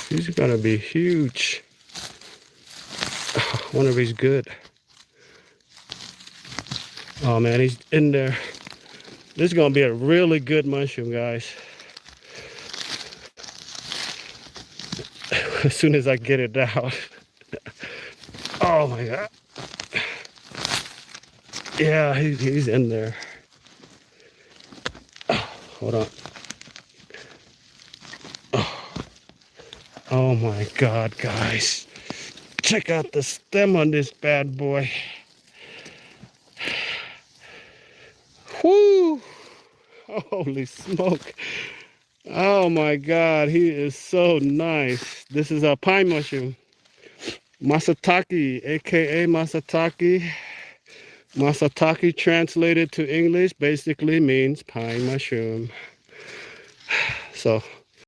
He's gonna be huge. I wonder if he's good. Oh man, he's in there. This is gonna be a really good mushroom, guys. As soon as I get it out. Oh my God. Yeah, he's in there. Oh, hold on. Oh my God, guys. Check out the stem on this bad boy. Whoo! Holy smoke. Oh my God, he is so nice. This is a pine mushroom. Masataki, aka Masataki. Masataki translated to English basically means pine mushroom. So